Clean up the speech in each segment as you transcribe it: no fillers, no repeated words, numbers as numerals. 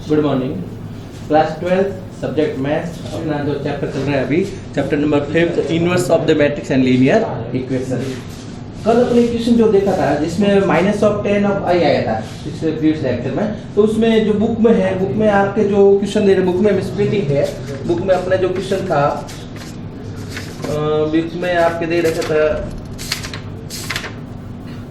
Good morning. Class 12 subject maths, अपना जो chapter चल रहा है अभी, chapter number 5 inverse of the matrix and linear equation. कल अपने इक्वेशन जो देखा था जिसमें -10 ऑफ i आया था पिछले प्रीवियस लेक्चर में, तो उसमें जो बुक में है, बुक में आपके जो क्वेश्चन दे रहे, बुक में मिसप्रिंटिंग है। बुक में अपना जो क्वेश्चन था, बुक में आपके दे रखा था,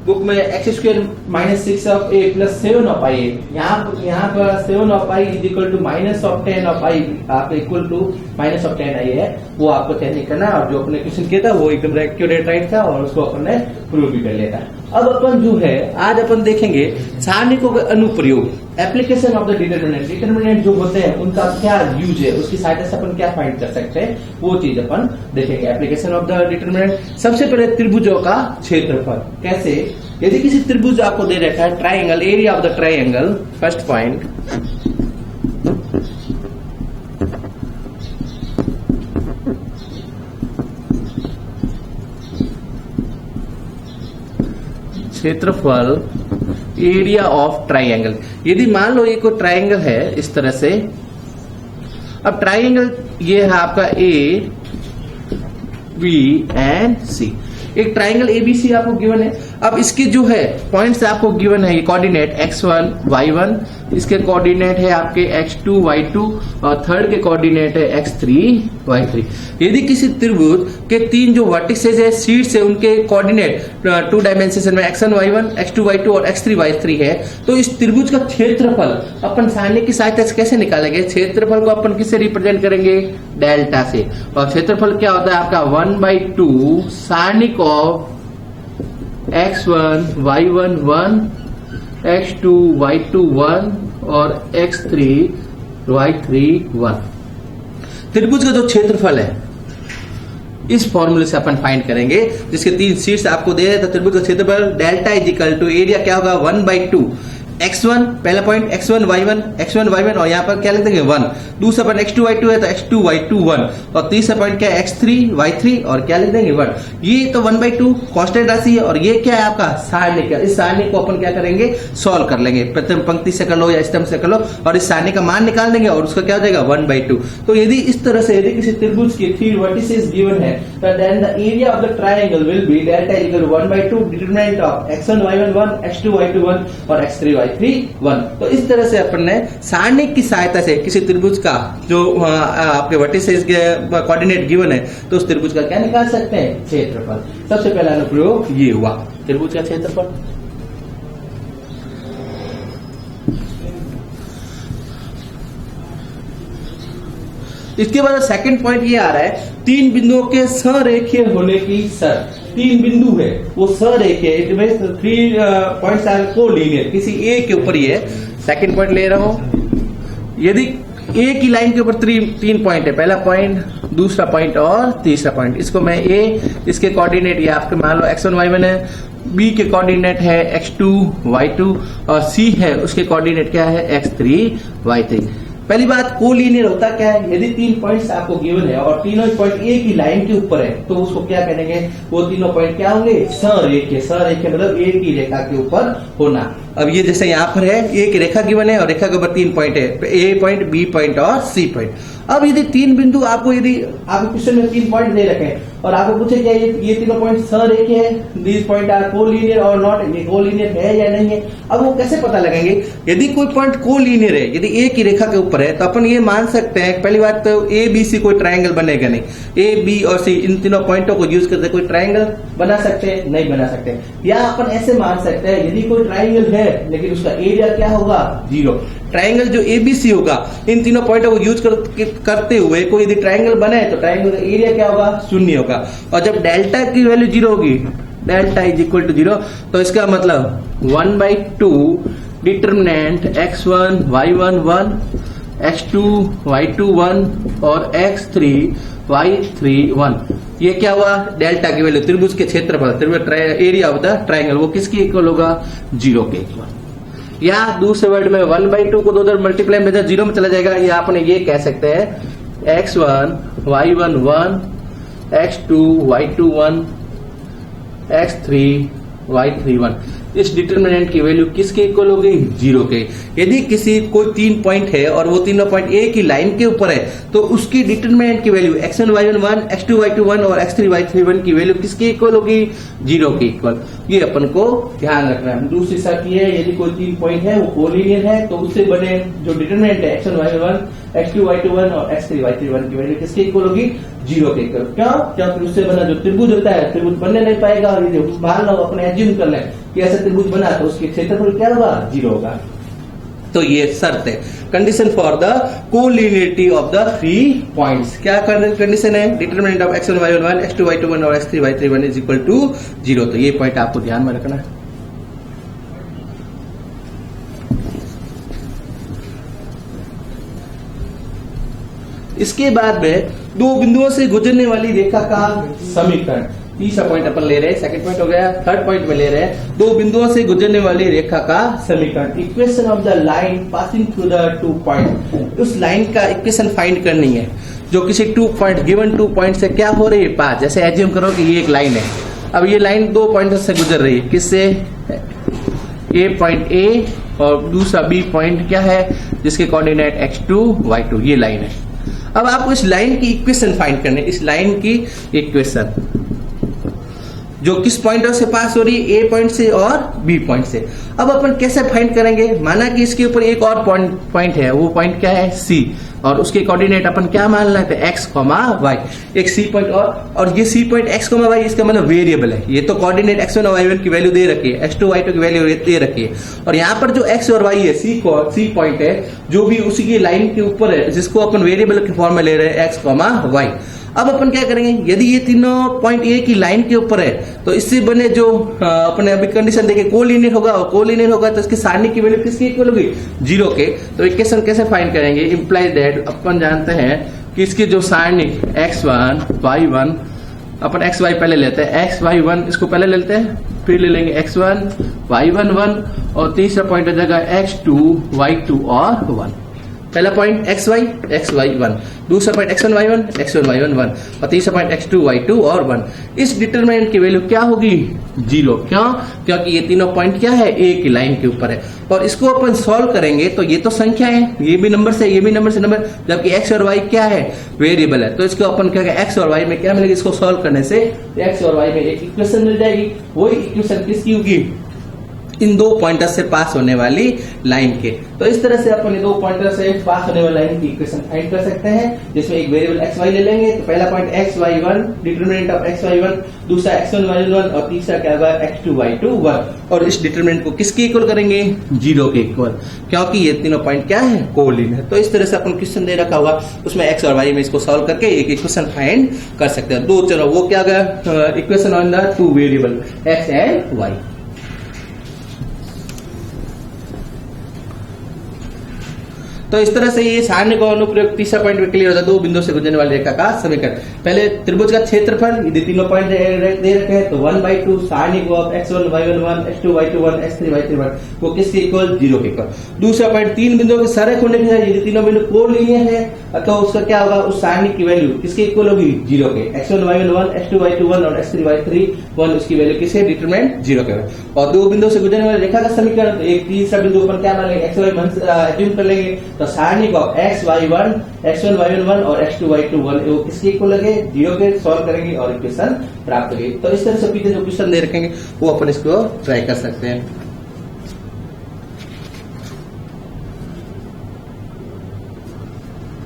बुक में x² -6 of a plus 7 of i है। यहाँ पर 7 of i is equal to -10 of i, आप इक्वल टू -10 i है, वो आपको चेक करना। और जो अपने क्वेश्चन किया था वो एकदम एक्यूरेट राइट था और उसको अपन ने प्रूव भी कर लिया था। अब अपन जो है आज अपन देखेंगे सारणिकों का अनुप्रयोग, application of the determinant. Determinant जो होते हैं उनका क्या यूज है, उसकी सहायता से अपन क्या फाइंड कर सकते हैं, वो चीज अपन देखेंगे। Application of the determinant. सबसे पहले त्रिभुजों का क्षेत्रफल कैसे, यदि किसी त्रिभुज आपको दे रखा है triangle, area of the triangle, first point, क्षेत्रफल एरिया ऑफ ट्राइंगल। यदि मान लो ये कोई ट्राइंगल है इस तरह से, अब ट्राइंगल ये है आपका ए बी एंड सी, एक ट्राइंगल एबीसी आपको गिवन है। अब इसके जो है पॉइंट्स आपको गिवन है, ये कोऑर्डिनेट x1 y1, इसके कोऑर्डिनेट है आपके x2 y2 और थर्ड के कोऑर्डिनेट है x3 y3। यदि किसी त्रिभुज के तीन जो वर्टिसेस है, शीर्ष है, उनके कोऑर्डिनेट 2 डायमेंशन में x1 y1 x2 y2 और x3 y3 है, तो इस त्रिभुज का क्षेत्रफल अपन सारणी की सहायता से कैसे निकालेंगे? क्षेत्रफल को अपन किससे रिप्रेजेंट करेंगे? डेल्टा से। और क्षेत्रफल क्या होता है आपका 1/2 सारणिक of x1 y1 1, x2 y2 1 और x3 y3 1। त्रिभुज का जो क्षेत्रफल है इस फॉर्मूले से अपन फाइंड करेंगे, जिसके तीन शीर्ष आपको दे रहे, तो त्रिभुज का क्षेत्रफल delta is equal to area क्या होगा 1/2 x1, पहला पॉइंट x1 y1 और यहाँ पर क्या लिख देंगे 1, दूसरा पॉइंट x2 y2 है तो x2 y2 1 और तीसरा पॉइंट क्या है x3 y3 और क्या लिख देंगे 1। ये तो 1/2 कांस्टेंट राशि है और ये क्या है आपका सारणी का। इस सारणी को अपन क्या करेंगे? सॉल्व कर लेंगे, प्रथम पंक्ति से कर लो या स्तंभ से कर लो और इस सारणी का मान निकाल देंगे और उसका क्या हो जाएगा 1/2। तो यदि इस तरह से यदि किसी त्रिभुज के 3 वर्टिसेस गिवन है, तो then the area of the triangle will be delta equal to 1/2 determinant of x1 y1 1, x2 y2 1 और x3 y3 1। तो इस तरह से अपन ने सारणी की सहायता से किसी त्रिभुज का जो आपके वर्टिसेस के कोऑर्डिनेट गिवन है, तो उस त्रिभुज का क्या निकाल सकते हैं? क्षेत्रफल। सबसे पहला अनुप्रयोग ये हुआ, त्रिभुज का क्षेत्रफल। इसके बाद सेकंड पॉइंट ये आ रहा है, तीन बिंदुओं के सरेखीय होने की शर्त। तीन बिंदु है वो सरेखीय, it means 3 points are collinear, किसी ए के ऊपर ही है। सेकंड पॉइंट ले रहा हूं, यदि ए की लाइन के ऊपर 3 पॉइंट है, पहला पॉइंट, दूसरा पॉइंट और तीसरा पॉइंट, इसको मैं ए, इसके कोऑर्डिनेट ये आपके मान लो x1 y1 है, बी के कोऑर्डिनेट है x2 y2 और सी है उसके कोऑर्डिनेट क्या है x3 y3। पहली बात, कोलिनियर होता क्या है? यदि 3 पॉइंट्स आपको गिवन है और तीनों पॉइंट ए की लाइन के ऊपर है, तो उसको क्या कहेंगे? वो तीनों पॉइंट क्या होंगे? सरेखीय। सरेखीय मतलब एक ही रेखा के ऊपर होना। अब ये जैसे यहाँ पर है, एक रेखा गिवन है और रेखा के ऊपर 3 पॉइंट है, ए पॉइंट, बी पॉइंट और सी पॉइंट। अब यदि 3 बिंदु आपको, यदि आपको क्वेश्चन में 3 पॉइंट दे रखे हैं और आपको पूछे क्या ये तीनों पॉइंट सरेखीय है, दीज पॉइंट आर कोलिनियर और नॉट, ये कोलिनियर है या नहीं है? अब वो कैसे पता लगाएंगे? यदि कोई पॉइंट कोलिनियर है, यदि ए की रेखा के ऊपर है, तो अपन ये मान सकते हैं, पहली बात तो ए बी सी कोई ट्राइंगल बनेगा नहीं। ए बी और सी इन तीनों पॉइंटों को यूज करके कोई ट्राइंगल बना सकते हैं? नहीं बना सकते। या अपन ऐसे मान सकते हैं, यदि कोई ट्राइंगल है लेकिन उसका एरिया क्या होगा? 0। ट्राइंगल जो एबीसी होगा, इन तीनों पॉइंटों को यूज करते हुए कोई यदि ट्राइंगल बने तो ट्राइंगल का एरिया क्या होगा? 0 होगा। और जब डेल्टा की वैल्यू 0 होगी, डेल्टा इज इक्वल टू 0, तो इसका मतलब 1/2 determinant x1 y1 1, x2 y2 1 और x3 y3 1। ये क्या हुआ? डेल्टा की वैल्यू, त्रिभुज के क्षेत्रफल, त्रिभुज एरिया ऑफ द ट्राइंगल, वो किसकी इक्वल होगा? 0 के इक्वल। या दूसरे वर्ड में 1/2 को 2 बार मल्टीप्लाई में 0 में चला जाएगा, या आपने ये कह सकते हैं x1 y1 1, x2 y2 1, x3 y3 1। इस डिटरमिनेंट की वैल्यू किसके इक्वल होगी? 0 के। यदि किसी कोई 3 पॉइंट है और वो तीनों पॉइंट ए की लाइन के ऊपर है तो उसकी डिटरमिनेंट की value x1 y1 1, x2 y2 1 और x3 y3 1 की वैल्यू किसके इक्वल होगी? 0 के इक्वल। ये अपन को ध्यान रखना है। दूसरी शर्त ये है, यदि कोई 3 पॉइंट है वो कोलिनियर है तो उससे बने जो डिटरमिनेंट है x1 y1 1, x2 y2 1 और x3 y3 1 की वैल्यू किसके इक्वल होगी? 0 के इक्वल। क्यों? क्योंकि उससे बना जो त्रिभुज होता है त्रिभुज बनने नहीं पाएगा, और ये मान लो अपने एज्यूम कर लें कि ऐसा त्रिभुज बना तो उसके क्षेत्रफल क्या होगा? 0 होगा। तो ये शर्त है, condition for the collinearity of the 3 points. क्या कंडीशन है? Determinant of x1 y1 1, x2 y2 1 और x3 y3 1 is equal to 0। तो ये पॉइंट आपको ध्यान में रखना है। इसके बाद में दो बिंदुओं से गुजरने वाली रेखा का समीकरण। तीसरा पॉइंट अपन ले रहे हैं, सेकंड पॉइंट हो गया। थर्ड पॉइंट में ले रहे हैं दो बिंदुओं से गुजरने वाली रेखा का समीकरण। Equation of the line passing through the 2 point. उस लाइन का इक्वेशन फाइंड करनी है जो किसी 2 पॉइंट गिवन 2 पॉइंट से क्या हो रही है? पास। जैसे एज्यूम करो कि ये एक लाइन है, अब ये लाइन 2 पॉइंट से गुजर रही है। किससे? ए पॉइंट ए और दूसरा बी पॉइंट क्या है जिसके कोऑर्डिनेट x2 y2, ये लाइन है। अब आपको इस लाइन की इक्वेशन फाइंड करनी है। इस लाइन की इक्वेशन जो किस पॉइंट से पास हो रही है? ए पॉइंट से और बी पॉइंट से। अब अपन कैसे फाइंड करेंगे? माना कि इसके ऊपर एक और पॉइंट है, वो पॉइंट क्या है? सी, और उसके कोऑर्डिनेट अपन क्या मान लेते हैं? x, y। एक सी पॉइंट और ये सी पॉइंट x, y इसका मतलब वेरिएबल है। ये तो कोऑर्डिनेट x1 और y1 की वैल्यू दे रखी है, x2 y2 की वैल्यू दे रखी है, और यहाँ पर जो x और y है सी पॉइंट है जो भी उसी की लाइन के ऊपर है, जिसको अपन वेरिएबल के फॉर्म में ले रहे हैं x, y। अब अपन क्या करेंगे? यदि ये तीनों पॉइंट ए की लाइन के ऊपर है तो इससे बने जो अपने अभी कंडीशन देखे कोलिनियर होगा, और कोलिनियर होगा तो इसकी सारणी की वैल्यू किसकी इक्वल होगी? 0 के। तो इक्वेशन कैसे फाइंड करेंगे? इंप्लाइज दैट अपन जानते हैं कि इसकी जो सारणी x1 y1, अपन x y पहले लेते हैं, x y1 इसको पहले लेते हैं, फिर ले लेंगे x1 y1 1 और तीसरा पॉइंट हो जाएगा x2 y2 और 1। पहला पॉइंट x y 1, दूसरा पॉइंट x1 y1 1 और तीसरा पॉइंट x2 y2 और 1। इस डिटरमिनेंट की वैल्यू क्या होगी? 0। क्यों? क्योंकि ये तीनों पॉइंट क्या है? ए की लाइन के ऊपर है। और इसको अपन सॉल्व करेंगे तो ये तो संख्या है, ये भी नंबर से ये भी नंबर से नंबर, जबकि x और y क्या है? वेरिएबल है। तो इसको अपन क्या x और y में क्या मिलेगा? इसको सॉल्व करने से x और y में एक इक्वेशन मिल जाएगी। वही इक्वेशन किसकी होगी? इन 2 पॉइंटर से पास होने वाली लाइन के। तो इस तरह से अपन 2 पॉइंटर से पास होने वाली लाइन की इक्वेशन फाइंड कर सकते हैं, जिसमें एक वेरिएबल x y ले लेंगे। तो पहला point x y1, determinant of x y1, दूसरा x1 y1 और तीसरा क्या होगा? x2 y2 1। और इस डिटरमिनेंट को किसके इक्वल करेंगे? 0 के इक्वल, क्योंकि ये तीनों पॉइंट क्या है? कोलिनियर। तो इस तरह से अपन क्वेश्चन दे रखा होगा, उसमें x और y में इसको सॉल्व करके एक इक्वेशन फाइंड कर सकते हैं। दो चलो वो क्या होगा? Equation on the 2 variable x and y। तो इस तरह से ये सारणी का अनुप्रयोग तीसरा पॉइंट में क्लियर होता है। 2 बिंदुओं से गुजरने वाली रेखा का समीकरण। पहले त्रिभुज का क्षेत्रफल, यदि तीनों पॉइंट दे रखे हैं तो 1/2 सारणी को x1 y1 1, x2 y2 1, x3 y3 1 वो किसके इक्वल? 0 के इक्वल। दूसरा पॉइंट 3 बिंदुओं के संरेख होने के यदि तीनों बिंदु कोलिनियर है तो उसका क्या होगा? उस सारणी की वैल्यू किसके इक्वल होगी? 0 के। x1 y1 1, x2 y2 1 और x3 y3 1 उसकी वैल्यू किसके? डिटरमिनेंट 0 के। और 2 बिंदुओं से गुजरने वाली रेखा का समीकरण, तो एक तीसरा बिंदु पर क्या मान लेंगे? x y एज्यूम कर लेंगे। तो सारणी को x y1 x1 y1 1 और x2 y2 1 वो किसके इक्वल लगे? 0 के। सॉल्व करेंगे और इक्वेशन प्राप्त करेंगे। तो इस तरह से पीछे जो क्वेश्चन दे रखेंगे वो अपन इसको ट्राई कर सकते हैं।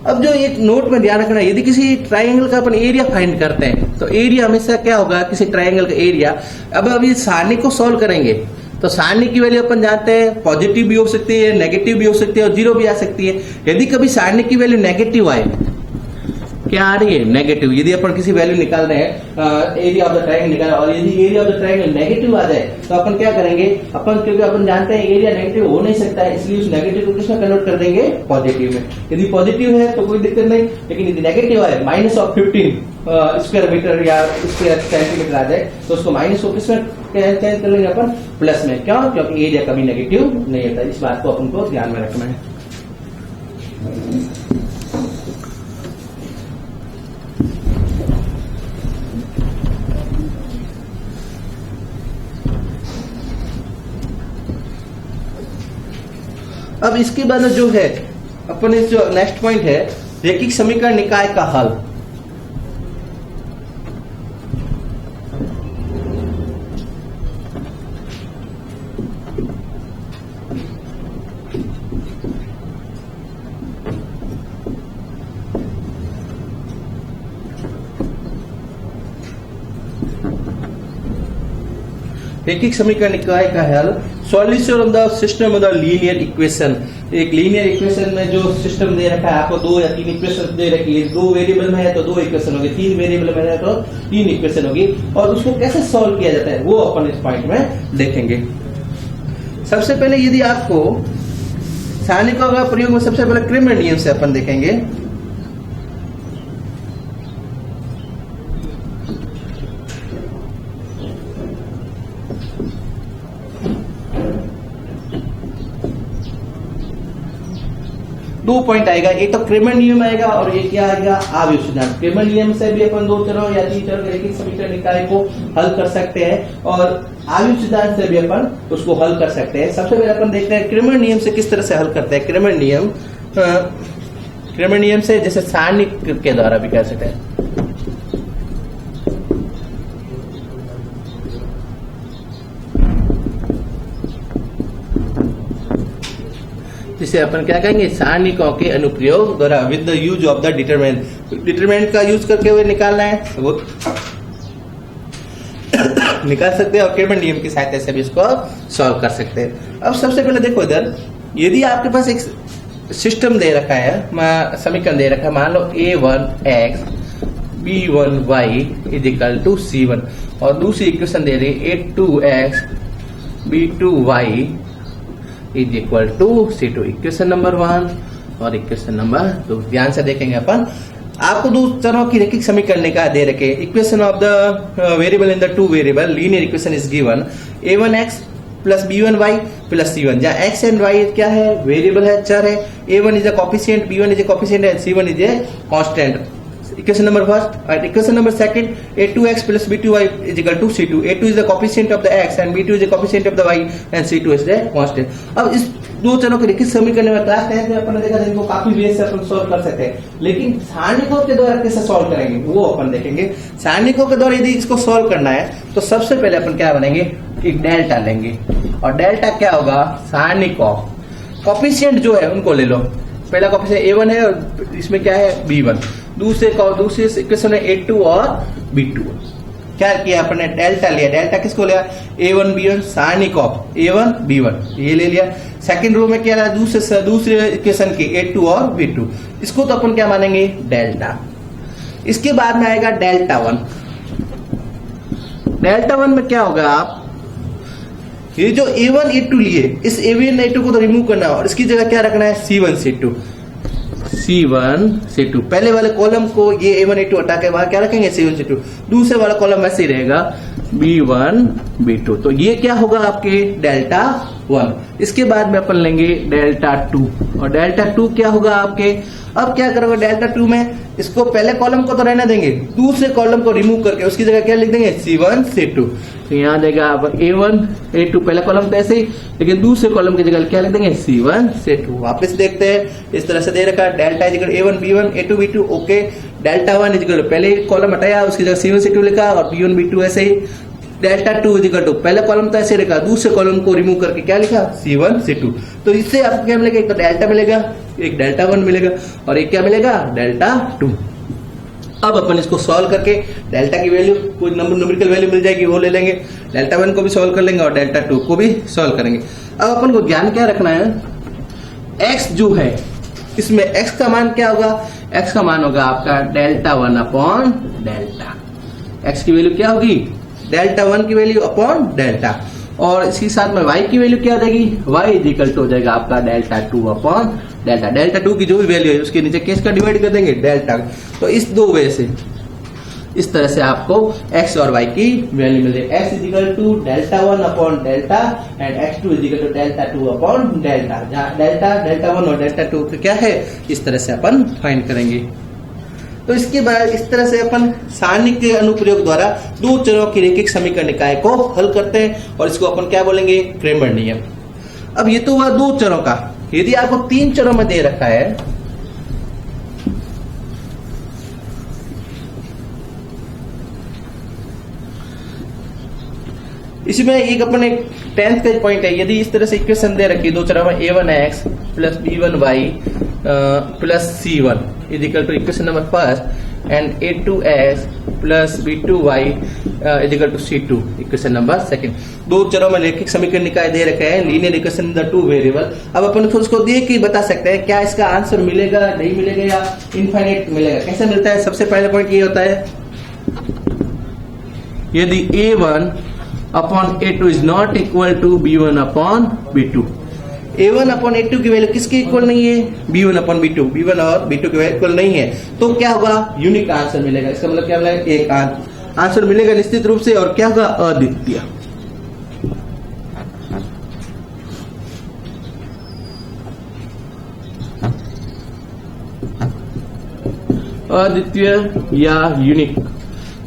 अब जो एक नोट में ध्यान रखना है, यदि किसी ट्रायंगल का अपन एरिया फाइंड करते हैं तो एरिया हमेशा क्या होगा? किसी ट्रायंगल का एरिया। अब अभी सारणी को सॉल्व करेंगे तो सारणी की वैल्यू अपन जानते हैं पॉजिटिव भी हो सकती है, नेगेटिव भी हो सकती है और 0 भी आ सकती है। यदि कभी सारणी की वैल्यू नेगेटिव आए, क्या आ रही है? नेगेटिव। यदि अपन किसी वैल्यू निकाल रहे हैं, एरिया ऑफ द ट्रायंगल निकाला, और यदि area of the triangle negative आ जाए तो अपन क्या करेंगे? अपन क्योंकि अपन जानते हैं एरिया नेगेटिव हो नहीं सकता है, इसलिए उस नेगेटिव को किसमें कन्वर्ट कर देंगे? पॉजिटिव में। यदि पॉजिटिव है तो कोई दिक्कत नहीं, लेकिन यदि नेगेटिव आए -15 स्क्वायर मीटर या स्क्वायर सेंटीमीटर आ जाए तो उसको माइनस को किसमें चेंज कर लेंगे? अपन प्लस में। क्यों? क्योंकि एरिया कभी नेगेटिव नहीं होता। इस बात को अपन को ध्यान में रखना है। अब इसके बाद जो है अपन इस जो नेक्स्ट पॉइंट है रैखिक समीकरण निकाय का हल। रैखिक समीकरण निकाय का हल, solution of the system of the linear equation. एक लीनियर इक्वेशन में जो सिस्टम दे रखा है आपको 2 या 3 इक्वेशन दे रखी है, 2 वेरिएबल में है तो 2 इक्वेशन होगी, 3 वेरिएबल में है तो 3 इक्वेशन होगी, और उसको कैसे सॉल्व किया जाता है वो अपन इस पॉइंट में देखेंगे। सबसे पहले यदि आपको सारणिकों का प्रयोग में सबसे पहले क्रेमर नियम से अपन देखेंगे। दो पॉइंट आएगा, एक तो क्रेमर नियम आएगा और एक क्या आएगा, आव्यूह सिद्धांत। क्रेमर नियम से भी अपन 2 चरों या 3 चरों के रैखिक समीकरण निकाय को हल कर सकते हैं और आव्यूह सिद्धांत से भी अपन उसको हल कर सकते हैं। सबसे पहले अपन देखते हैं क्रेमर नियम से किस तरह से हल करते हैं। क्रेमर नियम से जैसे सारणिक के द्वारा भी कह सकते हैं। जिसे अपन क्या कहेंगे, सारणिकों के अनुप्रयोग द्वारा with the use of the determinant. Determinant का यूज करके हुए निकालना है वो निकाल सकते हैं और क्रेमर नियम की सहायता से भी इसको सॉल्व कर सकते हैं। अब सबसे पहले देखो इधर, यदि आपके पास एक सिस्टम दे रखा है, समीकरण दे रखा है, मान लो a1x b1y is equal to c1 और दूसरी इक्वेशन दे रही है a2x b2y is equal to c2। Equation number 1 और इक्वेशन नंबर 2 ध्यान से देखेंगे अपन। आपको 2 चरों की रैखिक समीकरण निकाय दे रखे। Equation of the variable in the 2 variable linear equation is given a1x plus b1y plus c1, जहाँ x एंड y क्या है, वेरिएबल है, चर है। a1 is a coefficient, b1 is a coefficient and c1 is a constant. Equation number first और equation number second, a2x plus b2y is equal to c2। a2 is the coefficient of the x and b2 is the coefficient of the y and c2 is the constant। अब इस 2 चरों के रैखिक समीकरण में class 10 में अपन ने देखा इनको काफी वे से अपन सॉल्व कर सकते हैं, लेकिन सारणिकों के द्वारा कैसे सॉल्व करेंगे वो अपन देखेंगे। सारणिकों के द्वारा यदि इसको सॉल्व करना है तो सबसे पहले अपन क्या बनेंगे, एक डेल्टा लेंगे और डेल्टा क्या होगा, सारणिकों कोफिशिएंट जो है उनको ले लो। पहला कोफिशिएंट a1 है और इसमें क्या है b1, दूसरे इक्वेशन में a2 और b2। क्या किया अपने, डेल्टा लिया। डेल्टा किसको लिया, a1 b1 सारणिक of a1 b1 ये ले लिया। सेकंड रो में क्या लिया, दूसरे इक्वेशन की a2 और b2, इसको तो अपन क्या मानेंगे, डेल्टा। इसके बाद में आएगा डेल्टा 1। डेल्टा 1 में क्या होगा, आप ये जो a1 a2 लिए, इस a1 a2 को तो रिमूव करना है और इसकी जगह क्या रखना है, c1 c2। पहले वाले कॉलम को ये a1 a2 हटा के वहां क्या रखेंगे, c1 c2। दूसरे वाला कॉलम वैसे ही रहेगा b1 b2। तो ये क्या होगा आपके डेल्टा 1। इसके बाद में अपन लेंगे डेल्टा 2 और डेल्टा 2 क्या होगा आपके, अब क्या करोगे डेल्टा 2 में, इसको पहले कॉलम को तो रहने देंगे, दूसरे कॉलम को रिमूव करके उसकी जगह क्या लिख देंगे, c1 c2। तो यहाँ देगा आप a1 a2, पहले कॉलम तो ऐसे ही, लेकिन दूसरे कॉलम की जगह क्या लिख देंगे, c1 c2। वापस देखते हैं, इस तरह से दे रखा है delta is equal a1 b1 a2 b2, okay. Delta 1 is equal पहले कॉलम हटाया उसकी जगह c1 c2 लिखा और b1 b2 ऐसे ही। डेल्टा 2 इजिकल टू पहले कॉलम तो ऐसे लिखा, दूसरे कॉलम को रिमूव करके क्या लिखा, c1 c2। तो इससे आपको क्या मिलेगा, एक तो डेल्टा मिलेगा, एक डेल्टा 1 मिलेगा और एक क्या मिलेगा, डेल्टा 2। अब अपन इसको सॉल्व करके डेल्टा की वैल्यू कोई न्यूमेरिकल वैल्यू मिल जाएगी वो ले लेंगे, डेल्टा 1 को भी सॉल्व कर लेंगे और डेल्टा 2 को भी सॉल्व करेंगे। अब अपन को ध्यान क्या रखना है, x जो है इसमें x का मान क्या होगा, x का मान होगा आपका डेल्टा 1 अपॉन डेल्टा। x की वैल्यू क्या होगी, डेल्टा 1 की वैल्यू अपॉन डेल्टा, और इसके साथ में y की वैल्यू क्या हो जाएगी, y इज इक्वल टू हो जाएगा आपका डेल्टा 2 अपॉन डेल्टा। डेल्टा 2 की जो भी वैल्यू है उसके नीचे किसका डिवाइड कर देंगे, डेल्टा। तो इस 2 वे से इस तरह से आपको x और y की वैल्यू मिल जाएगी। x is equal to delta 1 upon delta and x2 is equal to delta 2 upon delta, जहाँ डेल्टा 1 और डेल्टा 2 क्या है, इस तरह से अपन फाइंड करेंगे। तो इसके बाद इस तरह से अपन सारणिक के अनुप्रयोग द्वारा 2 चरों की रैखिक समीकरण निकाय को हल करते हैं और इसको अपन क्या बोलेंगे, क्रेमर नियम। अब ये तो हुआ 2 चरों का, यदि आपको 3 चरों में दे रखा है, इसमें एक अपने 10th का पॉइंट है, यदि इस तरह से इक्वेशन दे रखी है 2 चरों में a1x plus b1y plus c1 is equal to equation number first and a2x plus b2y is equal to c2 equation number second. 2 चरों में रैखिक समीकरण निकाय दे रखे हैं, लीनियर इक्वेशन द 2 वेरिएबल। अब अपन उसको देख के बता सकते हैं क्या इसका आंसर मिलेगा, नहीं मिलेगा या इनफाइनाइट मिलेगा। कैसे मिलता है? सबसे पहला पॉइंट ये होता है, यदि a1 upon a2 is not equal to b1 upon b2। a1 upon a2 की वैल्यू किसके इक्वल नहीं है? b1 upon b2। b1 और b2 की वैल्यू इक्वल नहीं है, तो क्या होगा? यूनिक आंसर मिलेगा। इसका मतलब क्या मिलेगा? एक आंसर मिलेगा निश्चित रूप से, और क्या होगा? अद्वितीय। अद्वितीय या यूनिक।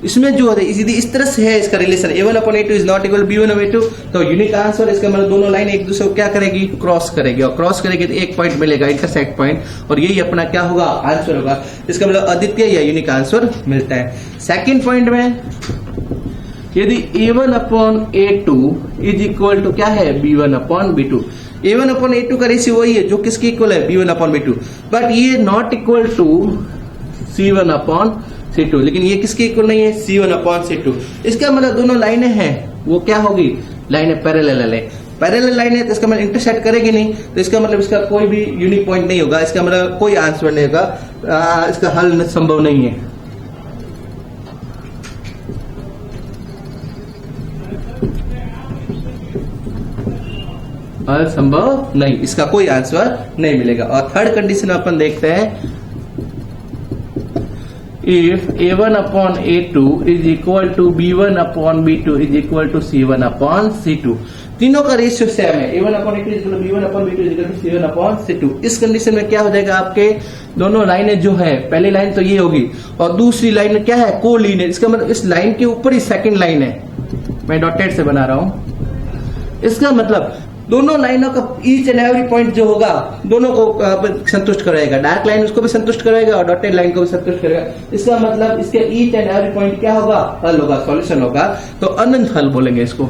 इसमें जो है यदि इस तरह से है इसका relation a1 upon a2 is not equal b1 upon a2, तो यूनिक आंसर। इसका मतलब दोनों लाइन एक दूसरे को क्या करेगी? क्रॉस करेगी, और क्रॉस करेगी तो एक पॉइंट मिलेगा, इंटरसेक्ट पॉइंट, और यही अपना क्या होगा? आंसर होगा। इसका मतलब अद्वितीय या यूनिक आंसर मिलता है। सेकंड पॉइंट में यदि a1 upon a2 is equal to क्या है? b1 upon b2। a1 upon a2 का रेशियो वही है जो किसके इक्वल है? b1 अपॉन b2, बट ये not equal to c1 upon c2, लेकिन ये किसके इक्वल नहीं है? c1 upon c2। इसका मतलब दोनों लाइनें हैं वो क्या होगी? लाइनें पैरेलल है। पैरेलल लाइन है तो इसका मतलब इंटरसेक्ट करेगी नहीं, तो इसका मतलब इसका कोई भी यूनिक पॉइंट नहीं होगा। इसका मतलब कोई आंसर नहीं होगा, इसका हल संभव नहीं है। हल संभव नहीं, इसका कोई आंसर नहीं मिलेगा। और थर्ड कंडीशन अपन देखते हैं, if a1 upon a2 is equal to b1 upon b2 is equal to c1 upon c2। तीनों का रेशियो सेम है, a1 upon a2 is equal to b1 upon b2 is equal to c1 upon c2। इस condition में क्या हो जाएगा? आपके दोनों लाइनें जो है, पहली लाइन तो ये होगी और दूसरी लाइन क्या है? कोलिनियर। इसका मतलब इस लाइन के ऊपर ही सेकंड लाइन है, मैं डॉटेड से बना रहा हूं। इसका मतलब दोनों लाइनों का ईच एंड एवरी पॉइंट जो होगा दोनों को संतुष्ट कराएगा। डार्क लाइन उसको भी संतुष्ट कराएगा और डॉटेड लाइन को भी संतुष्ट करेगा। इसका मतलब इसके ईच एंड एवरी पॉइंट क्या होगा? हल होगा, सॉल्यूशन होगा। तो अनंत हल बोलेंगे इसको,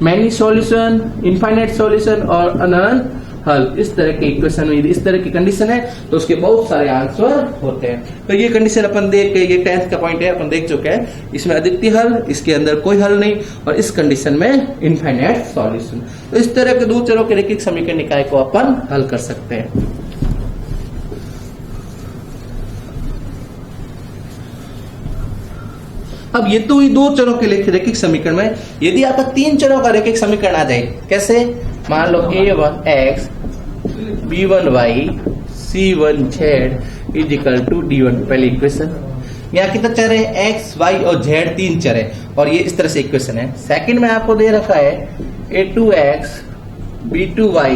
मैनी सॉल्यूशन, इनफाइनाइट सॉल्यूशन और अनंत हल। इस तरह के इक्वेशन में इस तरह की कंडीशन है तो उसके बहुत सारे आंसर होते हैं। तो ये कंडीशन अपन देख के, ये 10th का पॉइंट है, अपन देख चुके हैं। इसमें अद्वितीय हल, इसके अंदर कोई हल नहीं, और इस कंडीशन में इनफाइनाइट सॉल्यूशन। तो इस तरह के 2 चरों के रैखिक समीकरण निकाय को अपन हल कर सकते हैं। अब ये तो ही 2 चरों के रैखिक समीकरण में, यदि आपका 3 चरों का रैखिक समीकरण आ जाए, कैसे? मान लो a1x b1y c1z is equal to d1, पहली इक्वेशन। यहाँ कितना चर है? x, y और z 3 चर है, और ये इस तरह से इक्वेशन है। सेकंड में आपको दे रखा है a2x b2y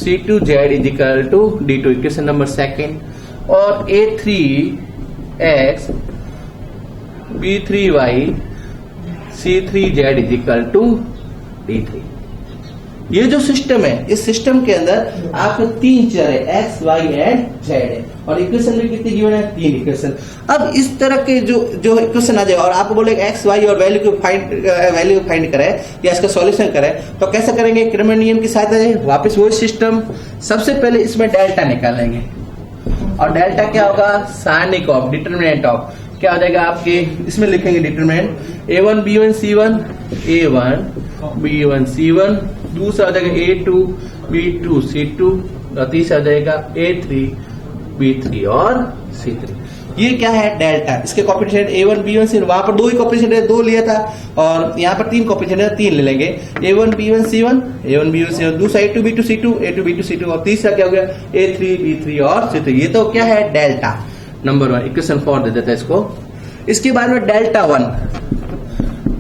c2z is equal to d2, equation number second. और a3x b3y c3z is equal to d3। ये जो सिस्टम है, इस सिस्टम के अंदर आपके 3 चर है, x, y एंड z है, और इक्वेशन में कितनी गिवन है? 3 इक्वेशन। अब इस तरह के जो इक्वेशन आ जाए और आपको बोले x, y और वैल्यू को फाइंड करें या इसका सॉल्यूशन करें, तो कैसे करेंगे? क्रैमर नियम की सहायता से वापस वही सिस्टम। सबसे पहले इसमें डेल्टा निकालेंगे, और डेल्टा क्या होगा? सारणिक ऑफ, डिटरमिनेंट ऑफ। क्या हो जाएगा आपके? इसमें लिखेंगे determinant a1 b1 c1, a1 b1 c1, दूसरा हो जाएगा a2 b2 c2, और तीसरा हो जाएगा a3 b3 और c3। ये क्या है? डेल्टा। इसके कोएफिशिएंट a1 b1 c1, वहां पर 2 ही कोएफिशिएंट है, 2 लिया था, और यहाँ पर 3 कोएफिशिएंट है, 3 ले लेंगे। a1 b1 c1, a1 b1 c1, दूसरा a2 b2 c2, a2 b2 c2, और तीसरा क्या हो गया? a3 b3 और c3। ये तो क्या है? डेल्टा नंबर 1, इक्वेशन 4 दे देता है इसको। इसके बाद में डेल्टा 1।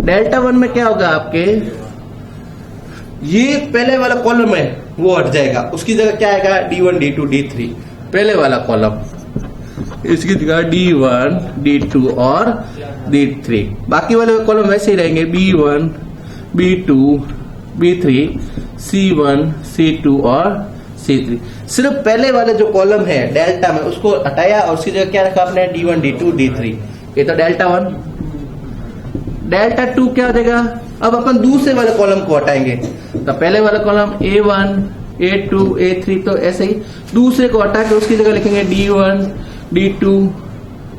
डेल्टा 1 में क्या होगा आपके? ये पहले वाला कॉलम है वो हट जाएगा, उसकी जगह क्या आएगा? d1 d2 d3, पहले वाला कॉलम, इसकी जगह d1 d2 और d3। बाकी वाले कॉलम वैसे ही रहेंगे, b1 b2 b3 c1 c2 और C3। सिर्फ पहले वाले जो कॉलम है डेल्टा में उसको हटाया और उसकी जगह क्या रखा आपने D1 D2 D3। ये तो डेल्टा 1। डेल्टा 2 क्या हो जाएगा? अब अपन दूसरे वाले कॉलम को हटाएंगे, तो पहले वाला कॉलम A1 A2 A3, तो ऐसे ही दूसरे को हटा के उसकी जगह लिखेंगे D1 D2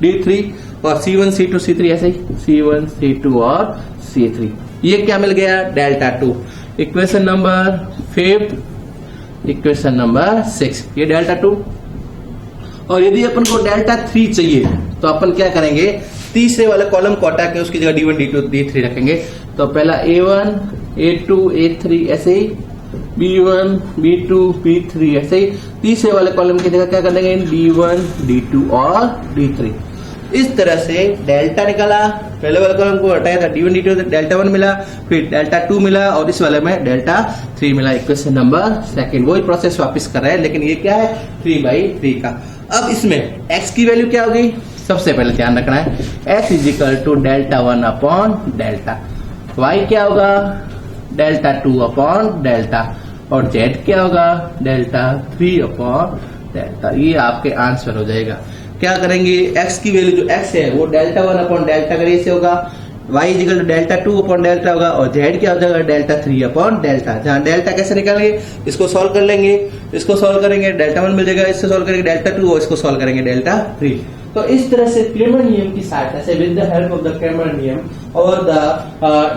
D3 और C1 C2 C3, ऐसे ही C1 C2 और C3। ये क्या मिल गया? Delta 2। Equation number 5, equation number 6, ये डेल्टा 2। और यदि अपन को डेल्टा 3 चाहिए तो अपन क्या करेंगे? तीसरे वाले कॉलम को हटा के उसकी जगह D1 D2 D3 रखेंगे। तो पहला A1 A2 A3, ऐसे ही B1 B2 B3, ऐसे ही तीसरे वाले कॉलम की जगह क्या कर देंगे? D1 D2 और D3। इस तरह से डेल्टा निकाला, पहले वाले कॉलम को हटाया था D1 D2, डेल्टा 1 मिला, फिर डेल्टा 2 मिला और इस वाले में डेल्टा 3 मिला। Equation number 2। वही प्रोसेस वापस कर रहे हैं, लेकिन ये क्या है? 3/3 का। अब इसमें x की वैल्यू क्या होगी? सबसे पहले ध्यान रखना है x = delta 1 upon delta, y क्या होगा? डेल्टा 2 अपॉन डेल्टा, और z क्या होगा? Delta 3 upon delta. ये आपके आंसर हो जाएगा। क्या करेंगे? x की वैल्यू जो x है वो डेल्टा 1 अपॉन डेल्टा का रेशियो होगा, y = डेल्टा 2 अपॉन डेल्टा होगा, और z क्या हो जाएगा? Delta 3 upon delta. जहां डेल्टा कैसे निकालेंगे? इसको सॉल्व कर लेंगे, इसको सॉल्व करेंगे, डेल्टा 1 मिल जाएगा, इससे सॉल्व करेंगे डेल्टा 2 और इसको सॉल्व करेंगे डेल्टा 3। तो इस तरह से क्रेमर नियम की सहायता से with the help of the Cramer नियम और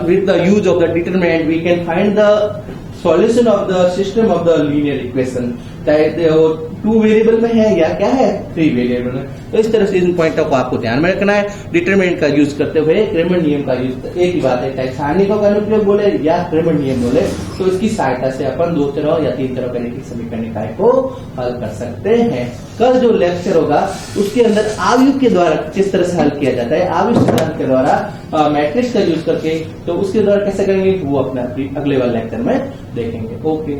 with the use of the determinant we can find the solution of the system of the linear equation. चाहे वो 2 वेरिएबल में है या क्या है 3 वेरिएबल में। तो इस तरह से इन पॉइंटों को आपको ध्यान में रखना है। डिटरमिनेंट का यूज करते हुए क्रेमर नियम का यूज, एक ही बात है, चाहे सारणिकों का अनुप्रयोग बोले या क्रेमर नियम बोले, तो इसकी सहायता से अपन 2 तरह या 3 तरह के रैखिक समीकरण निकाय को हल कर सकते हैं। कल जो लेक्चर होगा उसके अंदर आव्यूह के द्वारा किस तरह से हल किया जाता है, आव्यूह सिद्धांत के द्वारा मैट्रिक्स का यूज करके, तो उसके द्वारा कैसे करेंगे वो अपने अगले वाले लेक्चर में देखेंगे। ओके।